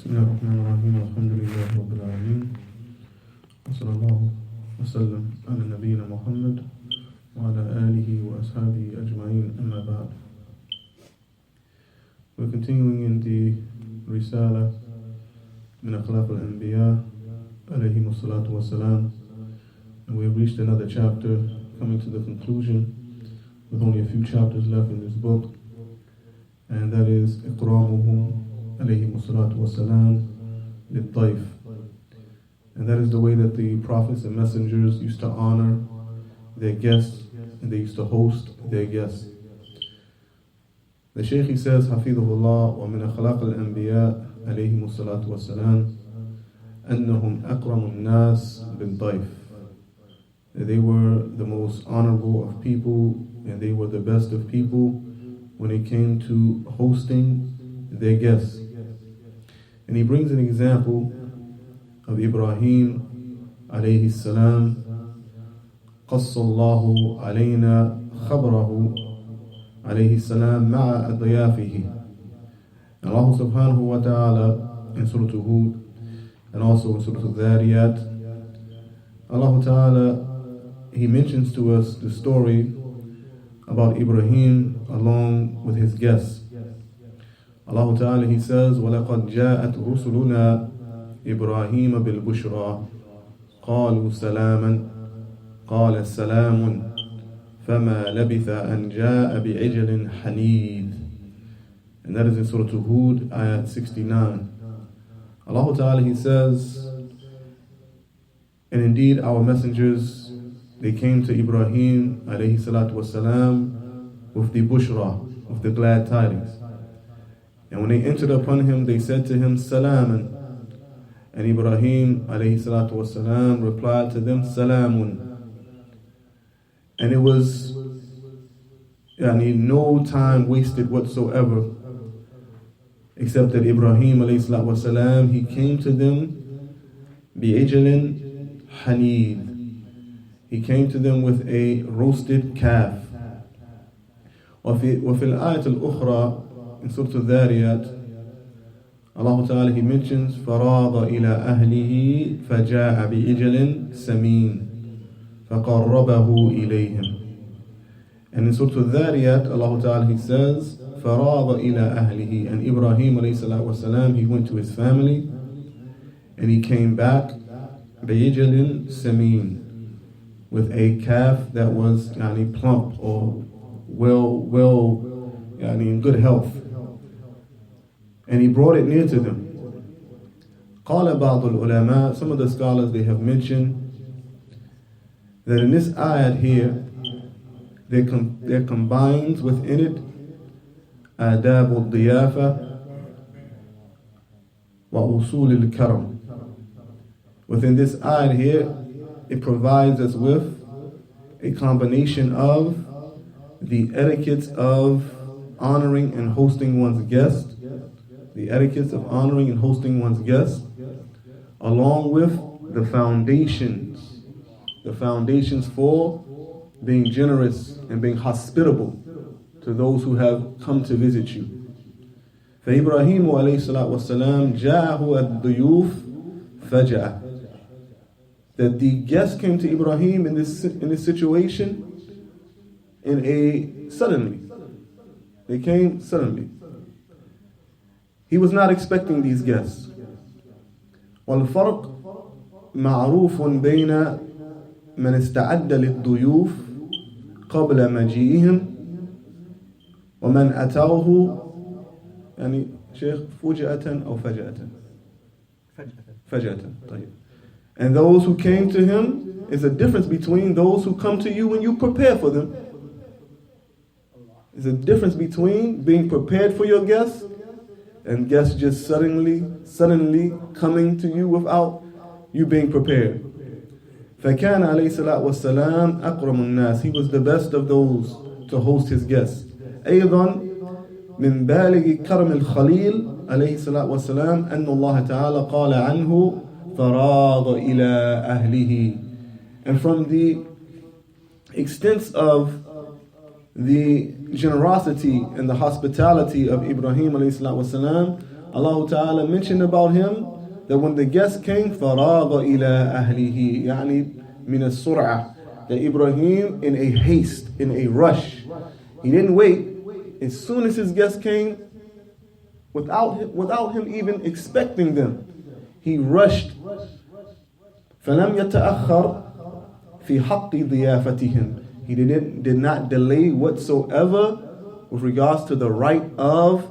بسم الله الرحمن الرحيم الحمد لله رب العالمين وصلى الله وسلم على نبينا محمد وعلى آله وأصحابه أجمعين أما بعد. We're continuing in the R.E.D.A من Akhlaaq Al-Anbiyaa alayhim as-salatu was-salam, and we have reached another chapter, coming to the conclusion with only a few chapters left in this book, and that is ikramuhum alayhim as-salatu was-salam lid-dayf. And that is the way that the prophets and messengers used to honor their guests, and they used to host their guests. The Shaykh, he says, Hafidhullah, wa min Akhlaaq Al-Anbiyaa alayhim as-salatu was-salam annahum akramun nas bil-dayf. They were the most honorable of people, and they were the best of people when it came to hosting their guests. And he brings an example of Ibrahim alayhi salam. قص الله علينا خبره عليه السلام مع أضيافه. And Allah subhanahu wa ta'ala in Surah Hud and also in Surah R.E.D.A, Allah ta'ala, He mentions to us the story about Ibrahim along with his guests. Allah ta'ala, He says, وَلَقَدْ جَاءَتْ رُسُلُنَا إِبْرَاهِيمَ بِالْبُشْرَى قَالُوا سَلَامًا قَالَ السَّلَامٌ فَمَا لَبِثَ أَنْ جَاءَ بِعِجْلٍ حَنِيذٍ. And that is in Surah Hud, ayat 69. Allah ta'ala, He says, and indeed our messengers, they came to Ibrahim alayhi salatu wasalam with the bushra, with the glad tidings. And when they entered upon him, they said to him, Salaman. And Ibrahim alayhi salatu wasalam replied to them, Salamun. And it was no time wasted whatsoever, except that Ibrahim alayhi salatu wasalam, he came to them bi'ijlin hanid. He came to them with a roasted calf. وفي الآية الأخرى in Surah Al-Dhariyat, Allah Ta'ala, He mentions فَرَاضَ إِلَىٰ أَهْلِهِ فَجَاءَ بِإِجْلٍ سَمِينٍ فَقَرَّبَهُ إِلَيْهِمْ. And in Surah Al-Dhariyat, Allah Ta'ala, He says فَرَاضَ إِلَىٰ أَهْلِهِ. And Ibrahim alayhi salatu wasalam, he went to his family and he came back بِإِجْلٍ سَمِينٍ, with a calf that was plump or in good health. And he brought it near to them. قال بعض العلماء, some of the scholars, they have mentioned that in this ayat here, there combines within it آداب الضيافة وأصول الكرم. Within this ayat here, it provides us with a combination of the etiquettes of honoring and hosting one's guest, the etiquettes of honoring and hosting one's guests, along with the foundations for being generous and being hospitable to those who have come to visit you. فإبراهيم عليه الصلاة والسلام جاءه الضيوف فجأة. That the guests came to Ibrahim in this situation suddenly. They came suddenly. He was not expecting these guests. والفرق معروف بين من استعد للضيوف قبل مجيئهم ومن أتوه شيخ فجأة أو فجأة. طيب. And those who came to him, is a difference between those who come to you when you prepare for them. There's a difference between being prepared for your guests and guests just suddenly coming to you without you being prepared. فَكَانَ عَلَيْهِ الصَّلَاةُ وَالسَّلَامُ أَكْرَمُ النَّاسِ. He was the best of those to host his guests. أيضا من بالغ كرم الخليل عليه الصلاة والسلام أن الله تعالى قال عنه فَرَاضَ إِلَىٰ أَهْلِهِ. And from the extent of the generosity and the hospitality of Ibrahim alayhi salatu wasalam, Allah Ta'ala mentioned about him that when the guest came, فَرَاغَ إِلَىٰ أَهْلِهِ يعني مِنَ السُّرْعَةِ, that Ibrahim in a haste, in a rush. He didn't wait. As soon as his guest came, without him even expecting them, he rushed. فَلَمْ يَتَأَخَّرْ فِي حَقِّ ضِيَافَتِهِمْ. He did not delay whatsoever with regards to the right of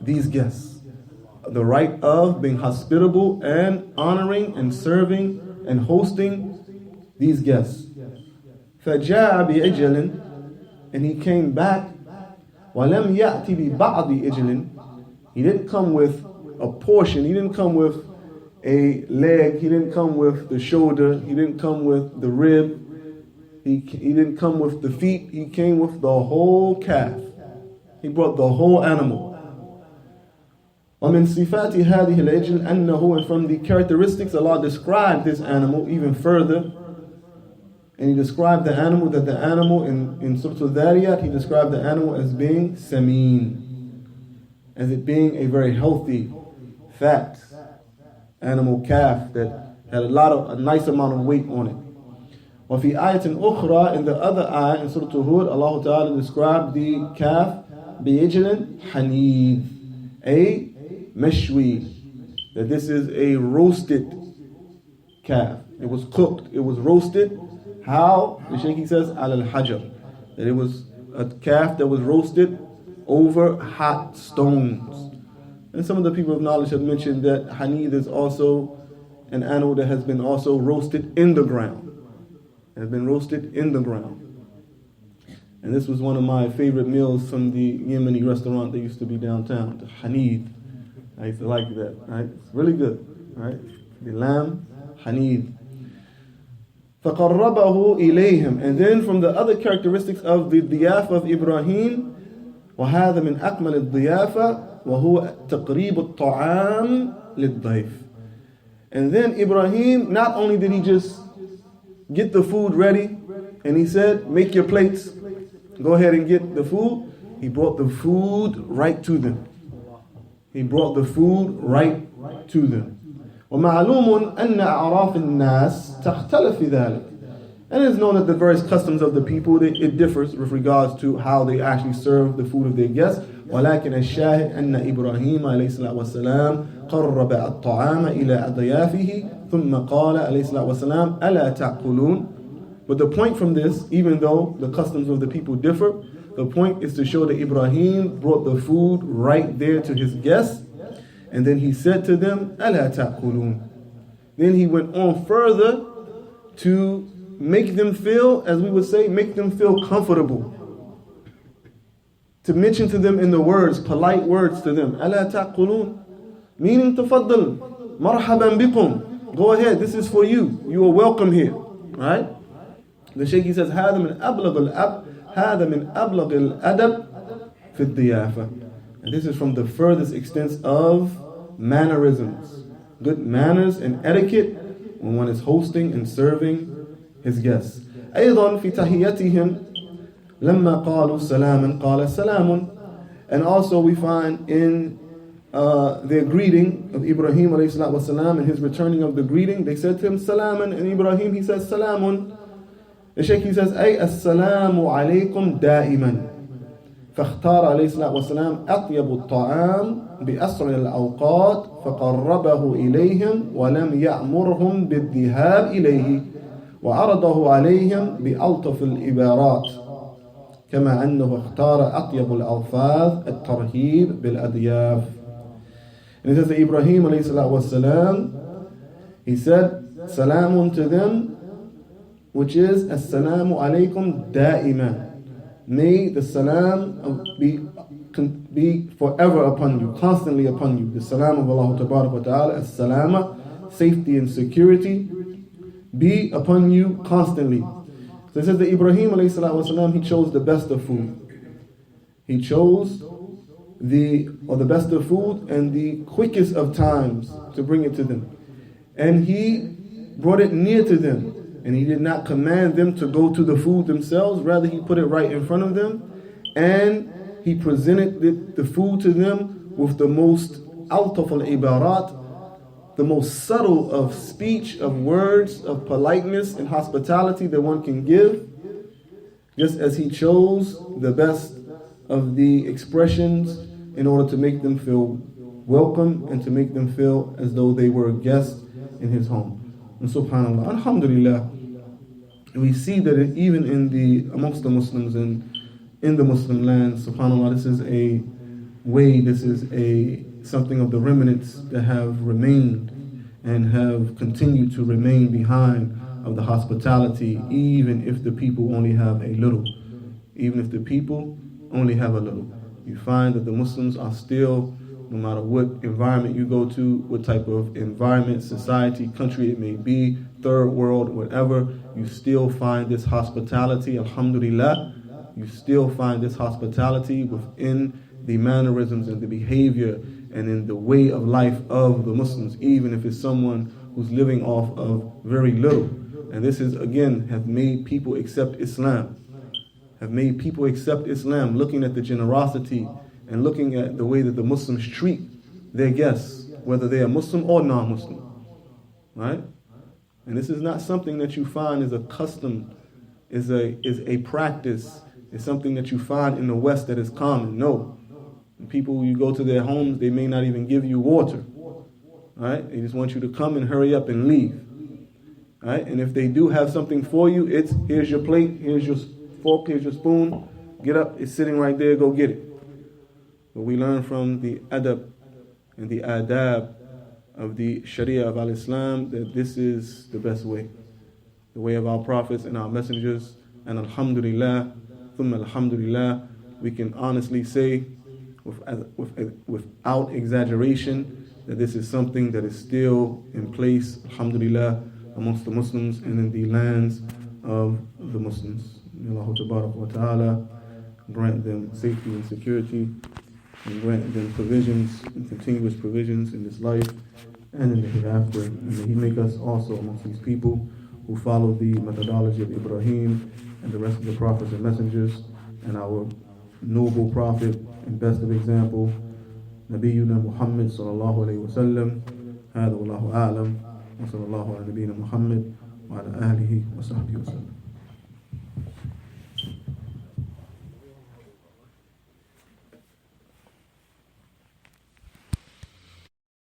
these guests. The right of being hospitable and honoring and serving and hosting these guests. فَجَاءَ بِعِجْلٍ, and he came back. وَلَمْ يَأْتِ بِبَعْضِ إِجْلٍ. He didn't come with a portion. He didn't come with a leg. He didn't come with the shoulder. He didn't come with the rib. He didn't come with the feet. He came with the whole calf. He brought the whole animal. وَمِن صِفَاتِ هَذِهِ الْعِجْلِ أَنَّهُ, and from the characteristics, Allah described this animal even further. And He described the animal, that the animal in Surah Al-Dhariyat, He described the animal as being sameen, as it being a very healthy, fat animal calf that had a nice amount of weight on it. وفي آية أخرى, in the other ayah in Surah Hud, Allah Ta'ala described the calf بِيِجْلٍ حَنِيذٍ, a meshwi, that this is a roasted calf. It was cooked, it was roasted. How? The Shaykh says, al hajar, that it was a calf that was roasted over hot stones. And some of the people of knowledge have mentioned that hanid is also an animal that has been also roasted in the ground. It has been roasted in the ground. And this was one of my favorite meals from the Yemeni restaurant that used to be downtown, the hanid. I used to like that, right? It's really good, right? The lamb, hanid. فَقَرَّبَهُ إِلَيْهِمْ, and then from the other characteristics of the diyaf of Ibrahim, وَهَذَا مِنْ أَكْمَلِ الضِّيَافَةِ وَهُوَ تَقْرِيبُ الطَّعَامِ لِلضَّيْفِ. And then Ibrahim, not only did he just get the food ready, and he said, make your plates, go ahead and get the food, he brought the food right to them. He brought the food right to them. وَمَعْلُومٌ أَنَّ أَعْرَافِ النَّاسِ تَخْتَلِفِ فِي ذَلِكَ. And it is known that the various customs of the people, it differs with regards to how they actually serve the food of their guests. وَلَكِنَ الشَّاهِدْ أَنَّ إِبْرَاهِيمَ عَلَيْهِ الصَّلَاةُ وَالسَّلَامُ قَرَّبَ الطَّعَامَ إِلَىٰ أَضْيَافِهِ ثُمَّ قَالَ عَلَيْهِ الصَّلَاةُ وَالسَّلَامُ أَلَا تَأْكُلُونَ. But the point from this, even though the customs of the people differ, the point is to show that Ibrahim brought the food right there to his guests. And then he said to them, أَلَا تَأْكُلُونَ. Then he went on further to make them feel, as we would say, make them feel comfortable. To mention to them in the words, polite words to them, أَلَا تَأْكُلُونَ, meaning تَفَضَّلْ, مَرْحَبًا بِكُمْ, go ahead, this is for you, you are welcome here, right? The Shaykh says, هذا من أبلغ الأدب في الضيافة. And this is from the furthest extent of mannerisms, good manners and etiquette when one is hosting and serving his guests. أيضا في تحياتهم لما قالوا سلاما قال سلام. And also we find in their greeting of Ibrahim alayhi salatu wasalam, and his returning of the greeting, they said to him salaman, and Ibrahim he says salamun. The Shaykh he says أي السلام عليكم دائما. فاختار عليه الصلاة والسلام أطيب الطعام بأسرع الأوقات فقربه إليهم ولم يأمرهم بالذهاب إليه وعرضه عليهم بألطف العبارات كما أنه اختار أطيب الألفاظ الترهيب بالأضياف. And it says that Ibrahim عليه الصلاة والسلام, he said salamun to them, which is Assalamu alaikum da'ima. May the salam be forever upon you, constantly upon you. The salam of Allah Ta'ala, as-salama, safety and security, be upon you constantly. So it says that Ibrahim alayhi salatu wasalam, he chose the best of food. He chose the best of food and the quickest of times to bring it to them. And he brought it near to them. And he did not command them to go to the food themselves. Rather, he put it right in front of them. And he presented the food to them with the most altaf al-ibarat, the most subtle of speech, of words, of politeness and hospitality that one can give, just as he chose the best of the expressions in order to make them feel welcome and to make them feel as though they were a guest in his home. And subhanAllah, alhamdulillah, we see that even amongst the Muslims and in the Muslim lands, subhanAllah, this is a way, this is something of the remnants that have remained and have continued to remain behind of the hospitality, even if the people only have a little. Even if the people only have a little. You find that the Muslims are still, no matter what environment you go to, what type of environment, society, country it may be, third world, whatever, you still find this hospitality, alhamdulillah. You still find this hospitality within the mannerisms and the behavior and in the way of life of the Muslims, even if it's someone who's living off of very little. And this is, again, have made people accept Islam. Have made people accept Islam, looking at the generosity and looking at the way that the Muslims treat their guests, whether they are Muslim or non-Muslim. Right? And this is not something that you find is a custom, is a practice, is something that you find in the West that is common. No. People, you go to their homes, they may not even give you water. Right? They just want you to come and hurry up and leave. Right? And if they do have something for you, it's here's your plate, here's your fork, here's your spoon, get up, it's sitting right there, go get it. But we learn from the adab and the adab of the Sharia of Al-Islam that this is the best way. The way of our prophets and our messengers. And alhamdulillah, thumma alhamdulillah, we can honestly say without exaggeration that this is something that is still in place, alhamdulillah, amongst the Muslims and in the lands of the Muslims. May Allah tabarak wa ta'ala grant them safety and security and grant them provisions and continuous provisions in this life and in the hereafter. And may He make us also amongst these people who follow the methodology of Ibrahim and the rest of the prophets and messengers and our noble prophet and best of example, Nabiyyuna Muhammad sallallahu alayhi wa sallam. هذا والله أعلم وصلى الله على نبينا محمد وعلى آله وصحبه وسلم.